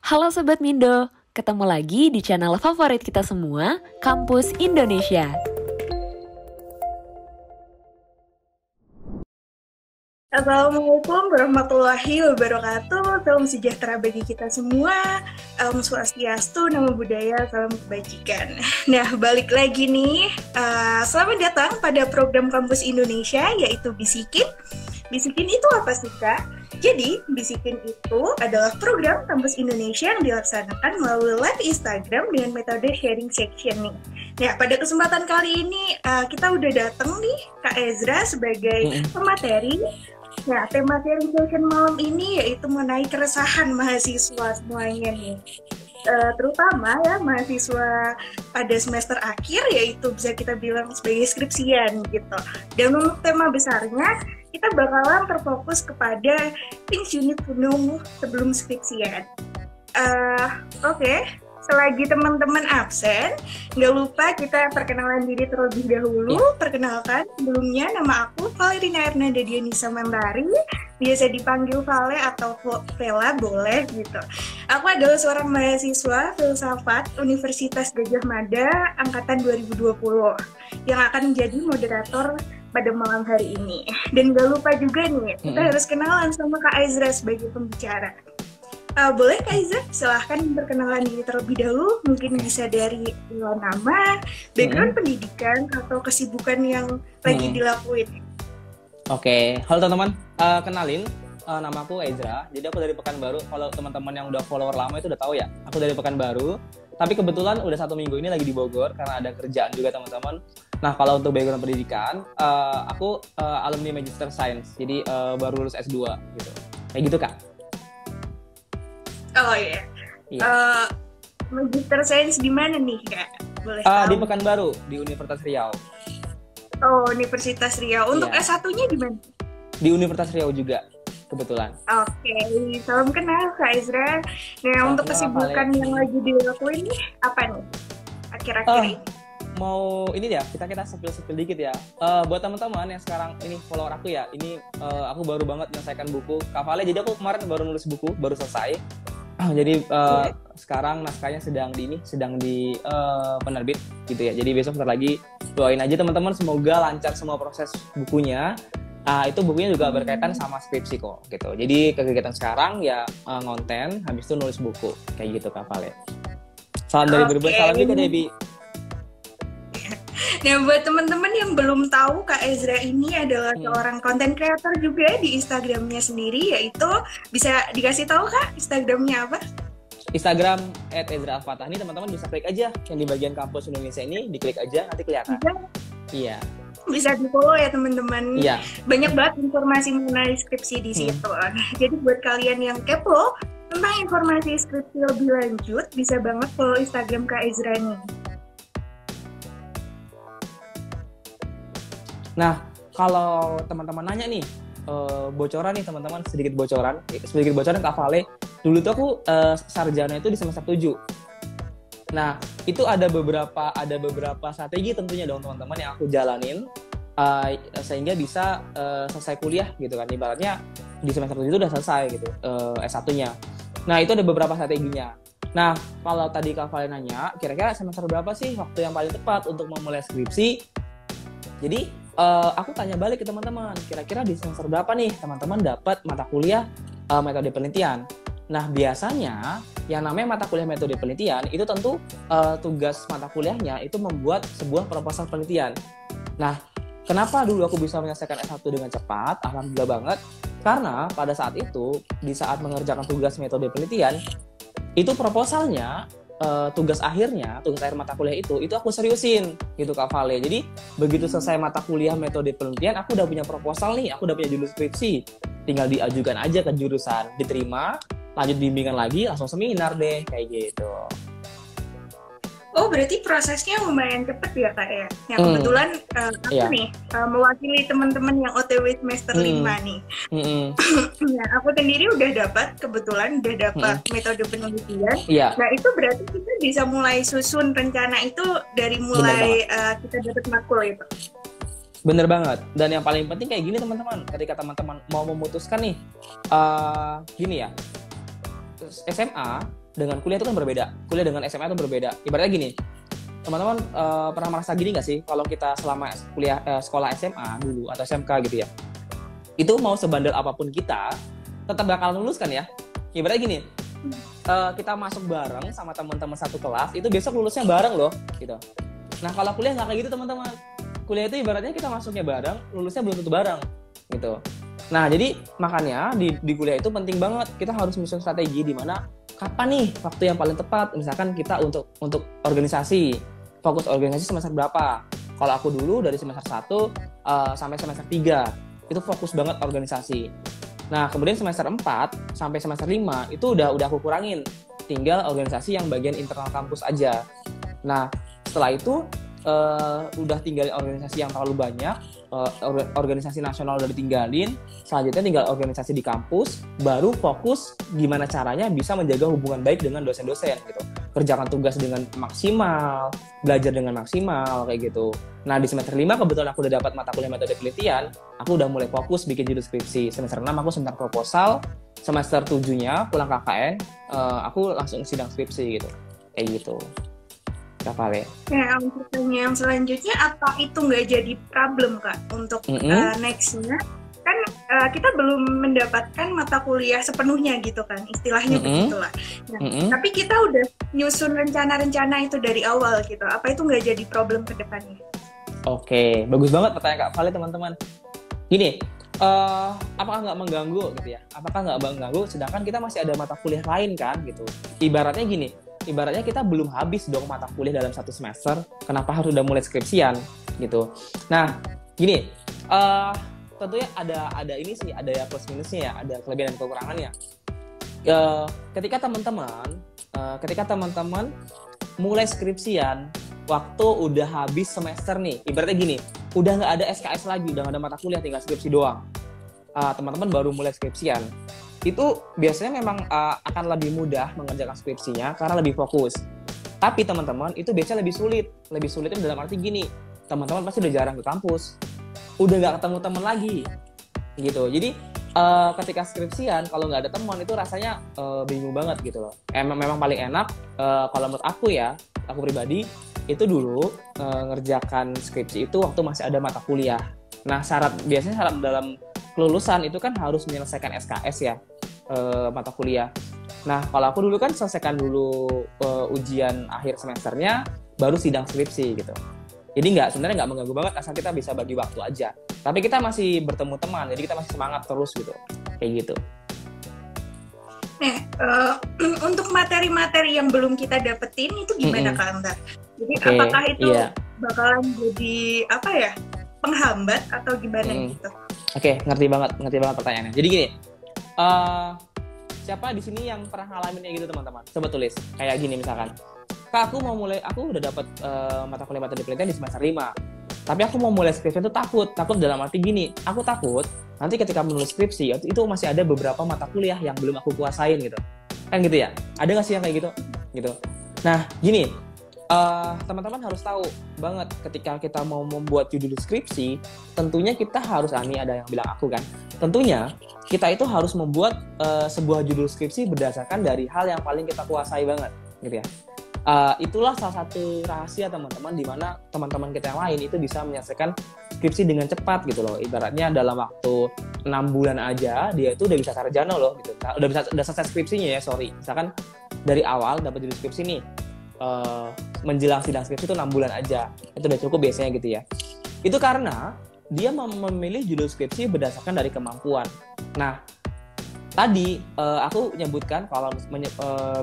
Halo Sobat Mindo, ketemu lagi di channel favorit kita semua, Kampus Indonesia. Assalamualaikum warahmatullahi wabarakatuh. Salam sejahtera bagi kita semua. Swastiastu, namo buddhaya, salam kebajikan. Nah, balik lagi nih. Selamat datang pada program Kampus Indonesia, yaitu Bisikin. Bisikin itu apa sih, Kak? Jadi, Bisikin itu adalah program Kampus Indonesia yang dilaksanakan melalui live Instagram dengan metode sharing section nih. Nah, pada kesempatan kali ini kita udah datang nih Kak Ezra sebagai pemateri. Nah, tema sharing session malam ini yaitu mengenai keresahan mahasiswa semuanya nih. Terutama ya mahasiswa pada semester akhir, yaitu bisa kita bilang sebagai skripsian gitu. Dan untuk tema besarnya, kita bakalan terfokus kepada things you need to know sebelum skripsian. Oke. Selagi teman-teman absen, nggak lupa kita perkenalan diri terlebih dahulu. Perkenalkan, sebelumnya nama aku Valerina Ernanda Dianisa Mentari, biasa dipanggil Vale atau Vela boleh gitu. Aku adalah seorang mahasiswa filsafat Universitas Gadjah Mada angkatan 2020 yang akan menjadi moderator pada malam hari ini. Dan nggak lupa juga nih, kita harus kenalan sama Kak Ezra sebagai pembicara. Boleh Kak Iza, silahkan perkenalan diri terlebih dahulu, mungkin bisa dari nama, background pendidikan, atau kesibukan yang lagi dilakuin. Oke, halo teman-teman, kenalin, nama aku Ezra, jadi aku dari Pekanbaru. Kalau teman-teman yang udah follower lama itu udah tahu ya, aku dari Pekanbaru, tapi kebetulan udah 1 minggu ini lagi di Bogor, karena ada kerjaan juga teman-teman. Nah, kalau untuk background pendidikan, aku alumni Magister Science, jadi baru lulus S2 gitu, kayak gitu Kak. Oh iya. Magister Science di mana nih Kak? Boleh tahu? Di Pekanbaru, di Universitas Riau. Oh, Universitas Riau. Untuk S1-nya di mana? Di Universitas Riau juga, kebetulan. Oke, salam kenal Kak Ezra. Nah, untuk kesibukan yang lagi dilakuin nih, apa nih? Akhir-akhir ini. Mau ini ya, kita sepil dikit ya. Buat teman-teman yang sekarang ini follower aku ya, ini aku baru banget menyelesaikan buku Kavale. Jadi aku kemarin baru nulis buku, baru selesai. Jadi sekarang naskahnya sedang di penerbit gitu ya. Jadi besok bentar lagi doain aja teman-teman, semoga lancar semua proses bukunya. Itu bukunya juga berkaitan sama skripsi kok gitu. Jadi kegiatan sekarang ya ngonten, habis itu nulis buku kayak gitu Kavale. Salam dari Brebes, salam juga Debbie. Nah, buat teman-teman yang belum tahu, Kak Ezra ini adalah seorang content creator juga di Instagramnya sendiri, yaitu bisa dikasih tahu Kak Instagramnya apa? Instagram @ezra_alfatah. Ini teman-teman bisa klik aja yang di bagian Kampus Indonesia ini, diklik aja nanti kelihatan. Iya. Bisa di-follow ya teman-teman. Iya. Banyak banget informasi mengenai skripsi di situ. Jadi buat kalian yang kepo tentang informasi skripsi lebih lanjut, bisa banget follow Instagram Kak Ezra nih. Nah, kalau teman-teman nanya nih, bocoran nih teman-teman, sedikit bocoran Kak Vale. Dulu tuh aku sarjana itu di semester 7. Nah, itu ada beberapa strategi tentunya dong teman-teman yang aku jalanin sehingga bisa selesai kuliah gitu kan. Ibaratnya di semester 7 itu udah selesai gitu S1-nya. Nah, itu ada beberapa strateginya. Nah, kalau tadi Kak Vale nanya, kira-kira semester berapa sih waktu yang paling tepat untuk memulai skripsi? Jadi aku tanya balik ke teman-teman, kira-kira di semester berapa nih teman-teman dapat mata kuliah metode penelitian. Nah, biasanya yang namanya mata kuliah metode penelitian itu tentu tugas mata kuliahnya itu membuat sebuah proposal penelitian. Nah, kenapa dulu aku bisa menyelesaikan S1 dengan cepat? Alhamdulillah banget. Karena pada saat itu, di saat mengerjakan tugas metode penelitian, itu proposalnya tugas akhir mata kuliah itu aku seriusin gitu Kak Vale. Jadi begitu selesai mata kuliah metode penelitian, aku udah punya proposal nih, aku udah punya judul skripsi, tinggal diajukan aja ke jurusan, diterima, lanjut bimbingan lagi, langsung seminar deh kayak gitu. Oh, berarti prosesnya lumayan cepet ya Kak ya? Yang kebetulan aku nih mewakili teman-teman yang OTW semester 5 nih. Nah, aku sendiri udah dapat metode penelitian. Nah, itu berarti kita bisa mulai susun rencana itu dari mulai kita dapat makul itu. Bener banget. Dan yang paling penting kayak gini teman-teman, ketika teman-teman mau memutuskan nih, gini ya, SMA dengan kuliah itu kan berbeda. Kuliah dengan SMA itu berbeda. Ibaratnya gini, teman-teman pernah merasa gini nggak sih kalau kita selama kuliah sekolah SMA dulu atau SMK gitu ya, itu mau sebandel apapun kita tetap bakal lulus kan ya. Ibaratnya gini, kita masuk bareng sama teman-teman satu kelas, itu besok lulusnya bareng loh gitu. Nah kalau kuliah nggak kayak gitu teman-teman. Kuliah itu ibaratnya kita masuknya bareng, lulusnya belum tentu bareng gitu. Nah jadi makanya di kuliah itu penting banget kita harus menyusun strategi di mana kapan nih waktu yang paling tepat. Misalkan kita untuk organisasi, fokus organisasi semester berapa. Kalau aku dulu dari semester 1 sampai semester 3 itu fokus banget organisasi. Nah, kemudian semester 4 sampai semester 5 itu udah aku kurangin. Tinggal organisasi yang bagian internal kampus aja. Nah, setelah itu udah tinggal organisasi yang terlalu banyak, organisasi nasional udah ditinggalin, selanjutnya tinggal organisasi di kampus, baru fokus gimana caranya bisa menjaga hubungan baik dengan dosen-dosen gitu. Kerjakan tugas dengan maksimal, belajar dengan maksimal kayak gitu. Nah, di semester 5 kebetulan aku udah dapat mata kuliah metode penelitian, aku udah mulai fokus bikin judul skripsi. Semester 6 aku sebentar proposal, semester 7-nya pulang KKN, aku langsung sidang skripsi gitu. Kayak gitu. Vale. Nah, pertanyaan yang selanjutnya, apa itu nggak jadi problem Kak untuk next-nya? Kan kita belum mendapatkan mata kuliah sepenuhnya gitu kan, istilahnya begitulah. Nah, tapi kita udah nyusun rencana-rencana itu dari awal gitu. Apa itu nggak jadi problem ke depannya? Oke, bagus banget pertanyaan Kak Vale teman-teman. Gini, apakah nggak mengganggu gitu ya? Apakah nggak mengganggu? Sedangkan kita masih ada mata kuliah lain kan gitu. Ibaratnya gini. Ibaratnya kita belum habis dong mata kuliah dalam satu semester, kenapa harus udah mulai skripsian gitu. Nah, gini, tentunya ada ini sih, ada ya plus minusnya ya, ada kelebihan dan kekurangannya. Ketika teman-teman mulai skripsian, waktu udah habis semester nih, ibaratnya gini, udah nggak ada SKS lagi, udah nggak ada mata kuliah, tinggal skripsi doang. Teman-teman baru mulai skripsian. Itu biasanya memang akan lebih mudah mengerjakan skripsinya karena lebih fokus. Tapi teman-teman itu biasanya lebih sulit. Lebih sulitnya dalam arti gini, teman-teman pasti udah jarang ke kampus, udah nggak ketemu teman lagi, gitu. Jadi ketika skripsian kalau nggak ada teman itu rasanya bingung banget gitu loh. Memang paling enak kalau menurut aku ya, aku pribadi itu dulu ngerjakan skripsi itu waktu masih ada mata kuliah. Nah biasanya syarat dalam kelulusan itu kan harus menyelesaikan SKS ya, mata kuliah. Nah, kalau aku dulu kan selesaikan dulu ujian akhir semesternya, baru sidang skripsi gitu. Jadi sebenarnya nggak mengganggu banget asal kita bisa bagi waktu aja. Tapi kita masih bertemu teman, jadi kita masih semangat terus gitu, kayak gitu. Nah, untuk materi-materi yang belum kita dapetin itu gimana Kak Antar? Jadi apakah itu bakalan jadi apa ya, penghambat atau gimana gitu? Oke, ngerti banget pertanyaannya. Jadi gini, siapa di sini yang pernah ngalamin kayak gitu teman-teman? Coba tulis. Kayak gini misalkan, Kak aku udah dapat mata kuliah metode penelitian di semester 5. Tapi aku mau mulai skripsi itu takut dalam arti gini, aku takut nanti ketika menulis skripsi itu masih ada beberapa mata kuliah yang belum aku kuasain gitu. Kan gitu ya? Ada nggak sih yang kayak gitu? Nah, gini, teman-teman harus tahu banget ketika kita mau membuat judul skripsi, tentunya kita harus, ini ada yang bilang aku kan, tentunya kita itu harus membuat sebuah judul skripsi berdasarkan dari hal yang paling kita kuasai banget gitu ya. Itulah salah satu rahasia teman-teman di mana teman-teman kita yang lain itu bisa menyelesaikan skripsi dengan cepat gitu loh. Ibaratnya dalam waktu 6 bulan aja dia itu udah bisa sarjana loh gitu. Udah selesai skripsinya ya, Misalkan dari awal dapat judul skripsi nih, menjelang sidang skripsi itu 6 bulan aja. Itu udah cukup biasanya gitu ya. Itu karena dia memilih judul skripsi berdasarkan dari kemampuan. Nah, tadi aku nyebutkan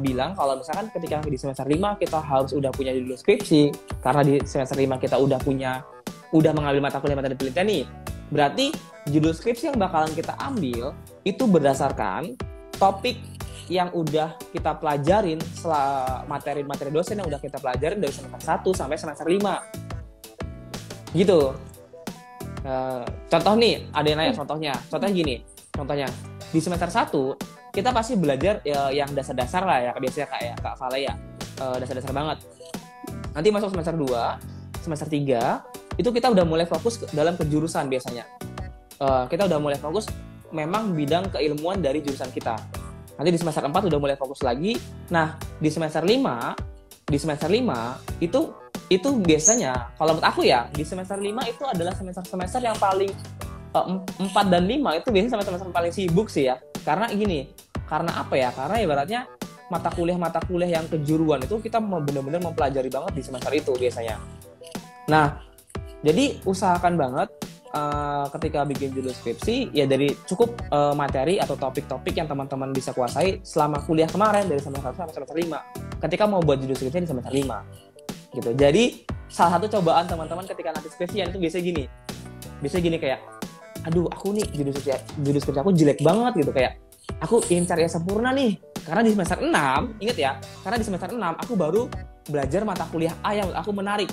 bilang kalau misalkan ketika di semester 5 kita harus udah punya judul skripsi, karena di semester 5 kita udah mengambil mata kuliah metode penelitian nih. Berarti judul skripsi yang bakalan kita ambil itu berdasarkan topik yang udah kita pelajarin setelah materi-materi dosen yang udah kita pelajarin dari semester 1 sampai semester 5. Gitu. Contoh nih, ada yang nanya contohnya gini. Contohnya, di semester 1 kita pasti belajar yang dasar-dasar lah ya, biasanya kayak Kak Vale ya, dasar-dasar banget. Nanti masuk semester 2, semester 3, itu kita udah mulai fokus dalam kejurusan biasanya. Kita udah mulai fokus memang bidang keilmuan dari jurusan kita. Nanti di semester 4 udah mulai fokus lagi. Nah, di semester 5 itu biasanya kalau menurut aku ya, di semester 5 itu adalah semester yang paling 4 dan 5 itu biasanya semester paling sibuk sih ya. Karena apa ya? Karena ibaratnya mata kuliah yang kejuruan itu kita benar-benar mempelajari banget di semester itu biasanya. Nah, jadi usahakan banget ketika bikin judul skripsi ya dari cukup materi atau topik-topik yang teman-teman bisa kuasai selama kuliah kemarin dari semester 1 sampai semester 5. Ketika mau buat judul skripsi di semester 5. Gitu. Jadi salah satu cobaan teman-teman ketika nanti skripsian itu biasanya gini kayak, aduh aku nih judul skripsi aku jelek banget gitu, kayak aku ingin cari yang sempurna nih. Karena di semester 6, ingat ya, karena di semester 6 aku baru belajar mata kuliah A yang aku menarik.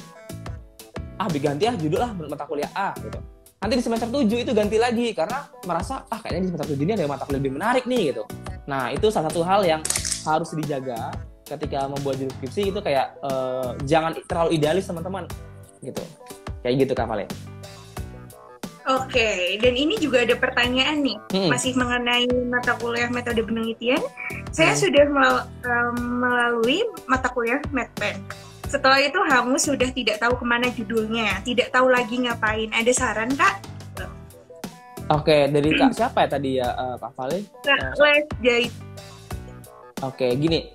Ganti judul mata kuliah A gitu. Nanti di semester 7 itu ganti lagi karena merasa kayaknya di semester 7 ini ada mata kuliah lebih menarik nih gitu. Nah, itu salah satu hal yang harus dijaga ketika membuat judul skripsi itu kayak jangan terlalu idealis teman-teman gitu. Kayak gitu Kak Vale. Oke, dan ini juga ada pertanyaan nih, masih mengenai mata kuliah metode penelitian. Saya sudah melalui mata kuliah MedPen. Setelah itu hangus sudah tidak tahu kemana judulnya, tidak tahu lagi ngapain. Ada saran Kak? Oke, dari Kak siapa ya tadi ya Kak Vale? Kak Les Jahit. Oke, gini.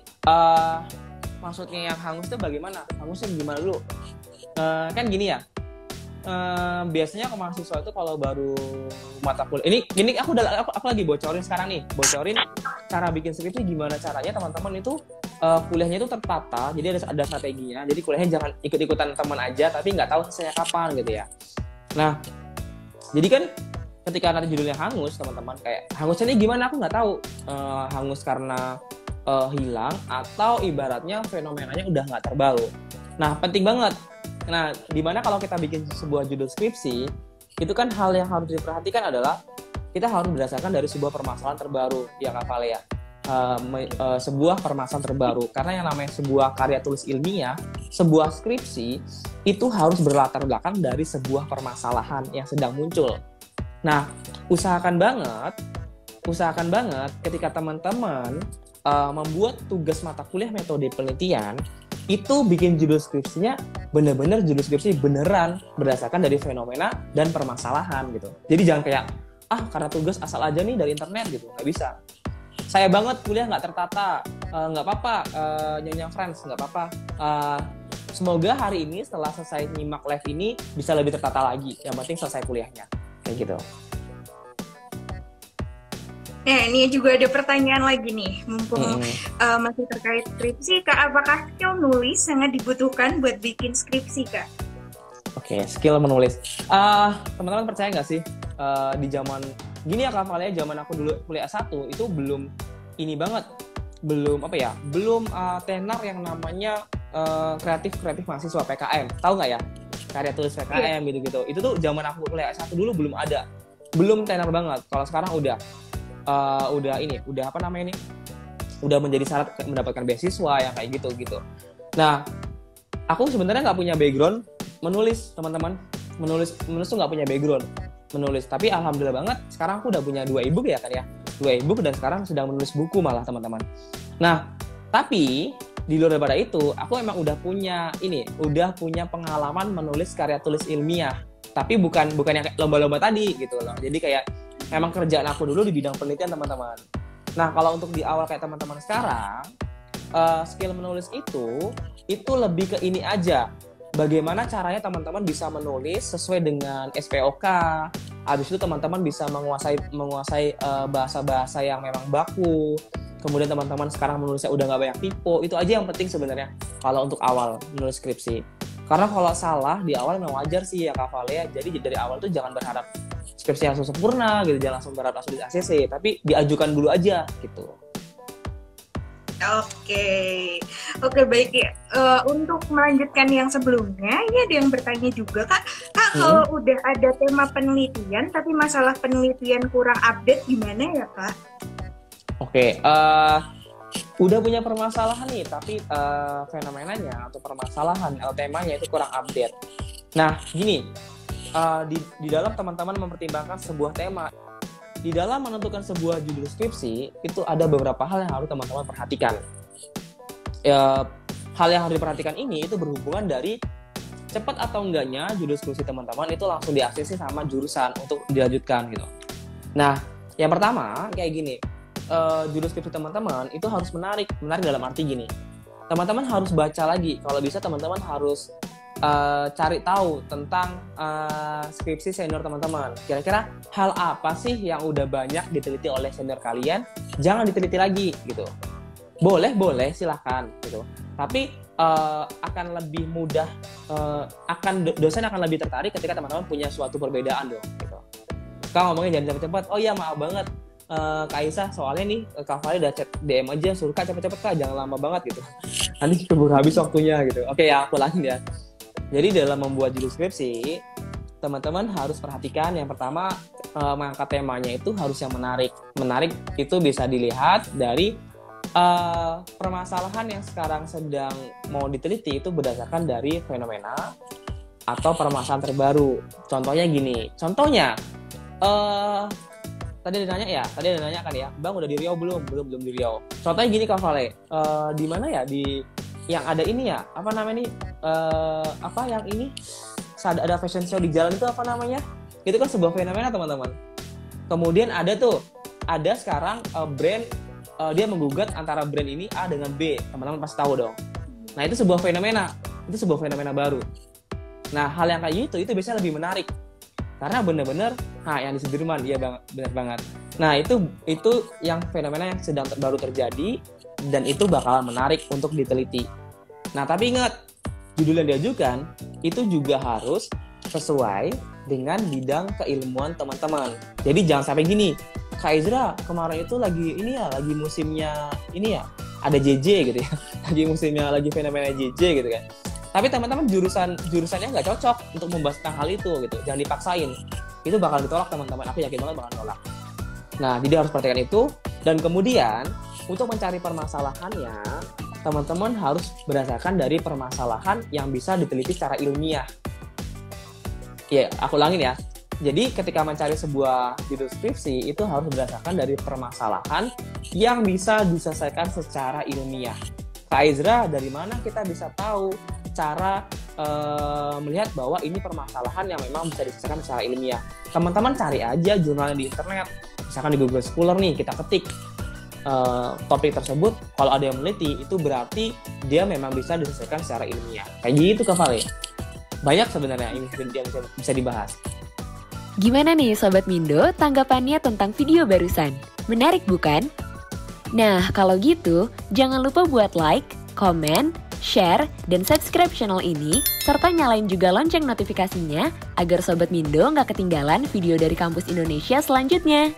Maksudnya yang hangus itu bagaimana? Hangusnya gimana dulu? Kan gini ya. Biasanya ke mahasiswa itu kalau baru mata kuliah ini aku lagi bocorin sekarang nih, cara bikin skripsi gimana caranya teman-teman itu kuliahnya itu tertata, jadi ada strateginya, jadi kuliahnya jangan ikut-ikutan teman aja tapi nggak tahu selesai kapan gitu ya. Nah, jadi kan ketika nanti judulnya hangus teman-teman, kayak hangusnya ini gimana aku nggak tahu, hangus karena hilang atau ibaratnya fenomenanya udah nggak terbaru. Nah, penting banget. Nah, dimana kalau kita bikin sebuah judul skripsi, itu kan hal yang harus diperhatikan adalah kita harus berdasarkan dari sebuah permasalahan terbaru, ya Kak Vale ya. Sebuah permasalahan terbaru. Karena yang namanya sebuah karya tulis ilmiah, sebuah skripsi, itu harus berlatar belakang dari sebuah permasalahan yang sedang muncul. Nah, usahakan banget ketika teman-teman membuat tugas mata kuliah metode penelitian, itu bikin judul skripsinya bener-bener judul skripsi beneran berdasarkan dari fenomena dan permasalahan gitu. Jadi jangan kayak karena tugas asal aja nih dari internet gitu, nggak bisa. Saya banget kuliah nggak tertata, nggak apa-apa, nyanyi friends nggak apa-apa. Semoga hari ini setelah selesai nyimak live ini bisa lebih tertata lagi. Yang penting selesai kuliahnya, kayak gitu. Nah, ini juga ada pertanyaan lagi nih, mumpung masih terkait skripsi, Kak, apakah skill nulis sangat dibutuhkan buat bikin skripsi, Kak? Oke, skill menulis. Teman-teman percaya nggak sih, di zaman gini ya Kak Vale, zaman aku dulu kuliah S1 itu belum tenar yang namanya kreatif mahasiswa PKM. Tahu nggak ya? Karya tulis PKM gitu-gitu. Itu tuh zaman aku kuliah S1 dulu belum ada. Belum tenar banget. Kalau sekarang udah udah menjadi syarat mendapatkan beasiswa yang kayak gitu. Nah, aku sebenarnya nggak punya background menulis, teman-teman. Menulis tuh nggak punya background menulis. Tapi alhamdulillah banget, sekarang aku udah punya 2 ebook ya kan ya. 2 ebook dan sekarang sedang menulis buku malah teman-teman. Nah, tapi di luar daripada itu, aku emang udah punya pengalaman menulis karya tulis ilmiah. Tapi bukan yang kayak lomba-lomba tadi gitu loh. Jadi kayak emang kerjaan aku dulu di bidang penelitian teman-teman. Nah, kalau untuk di awal kayak teman-teman sekarang, skill menulis itu lebih ke ini aja. Bagaimana caranya teman-teman bisa menulis sesuai dengan SPOK. Habis itu teman-teman bisa menguasai bahasa-bahasa yang memang baku. Kemudian teman-teman sekarang menulisnya udah nggak banyak tipe. Itu aja yang penting sebenarnya kalau untuk awal menulis skripsi. Karena kalau salah di awal memang wajar sih ya Kak Vale. Jadi dari awal tuh jangan berharap skripsi langsung sempurna gitu, jangan langsung berharap langsung di ACC, tapi diajukan dulu aja gitu. Oke, baik ya. Untuk melanjutkan yang sebelumnya, ini ada yang bertanya juga Kak, kalau udah ada tema penelitian tapi masalah penelitian kurang update gimana ya Kak? Udah punya permasalahan nih, tapi fenomenanya atau permasalahan temanya itu kurang update. Nah, gini, di dalam teman-teman mempertimbangkan sebuah tema di dalam menentukan sebuah judul skripsi itu ada beberapa hal yang harus teman-teman perhatikan. Hal yang harus diperhatikan ini itu berhubungan dari cepat atau enggaknya judul skripsi teman-teman itu langsung diakses sama jurusan untuk dilanjutkan gitu. Nah, yang pertama kayak gini, judul skripsi teman-teman itu harus menarik dalam arti gini. Teman-teman harus baca lagi, kalau bisa teman-teman harus cari tahu tentang skripsi senior teman-teman. Kira-kira hal apa sih yang udah banyak diteliti oleh senior kalian? Jangan diteliti lagi gitu. Boleh silahkan gitu. Tapi akan lebih mudah, dosen akan lebih tertarik ketika teman-teman punya suatu perbedaan dong. Gitu. Kak ngomongnya jangan cepet-cepet. Oh iya maaf banget. Kak Aisyah soalnya nih Kak Fali udah chat DM aja suruh Kak cepet-cepet Kak, jangan lama banget gitu. Nanti keburu habis waktunya gitu. Oke ya, aku ulangin ya. Jadi dalam membuat judul skripsi, teman-teman harus perhatikan yang pertama, mengangkat temanya itu harus yang menarik. Menarik itu bisa dilihat dari permasalahan yang sekarang sedang mau diteliti itu berdasarkan dari fenomena atau permasalahan terbaru. Contohnya gini, tadi ada nanya kan ya, Bang udah di Riau belum di Riau. Contohnya gini Kak Vale, di mana ya, di yang ada ini ya, apa namanya nih, yang ini ada fashion show di jalan itu apa namanya? Itu kan sebuah fenomena teman-teman. Kemudian ada sekarang brand, dia menggugat antara brand ini A dengan B, teman-teman pasti tahu dong. Nah itu sebuah fenomena baru. Nah hal yang kayak gitu itu biasanya lebih menarik. Karena benar-benar, yang di Sudirman, iya benar banget. Nah itu yang fenomena yang sedang baru terjadi dan itu bakalan menarik untuk diteliti. Nah tapi ingat, judul yang diajukan itu juga harus sesuai dengan bidang keilmuan teman-teman. Jadi jangan sampai gini, Kak Izra kemarin itu lagi musimnya ini ya, ada JJ gitu ya, lagi fenomena JJ gitu kan. Tapi teman-teman jurusannya nggak cocok untuk membahas tentang hal itu gitu. Jangan dipaksain. Itu bakal ditolak teman-teman. Aku yakin banget bakal ditolak. Nah, jadi harus perhatikan itu. Dan kemudian untuk mencari permasalahannya, teman-teman harus berdasarkan dari permasalahan yang bisa diteliti secara ilmiah. Ya, aku ulangin ya. Jadi ketika mencari sebuah judul skripsi itu harus berdasarkan dari permasalahan yang bisa diselesaikan secara ilmiah. Kak Izra, dari mana kita bisa tahu cara melihat bahwa ini permasalahan yang memang bisa diselesaikan secara ilmiah? Teman-teman cari aja jurnalnya di internet, misalkan di Google Scholar nih, kita ketik topik tersebut, kalau ada yang meneliti itu berarti dia memang bisa diselesaikan secara ilmiah. Kayak gitu Kak Vale. Banyak sebenarnya ini yang bisa dibahas. Gimana nih Sobat Mindo tanggapannya tentang video barusan? Menarik bukan? Nah kalau gitu jangan lupa buat like, komen, share, dan subscribe channel ini, serta nyalain juga lonceng notifikasinya agar Sobat Mindo nggak ketinggalan video dari Kampus Indonesia selanjutnya.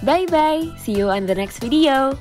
Bye-bye, see you on the next video.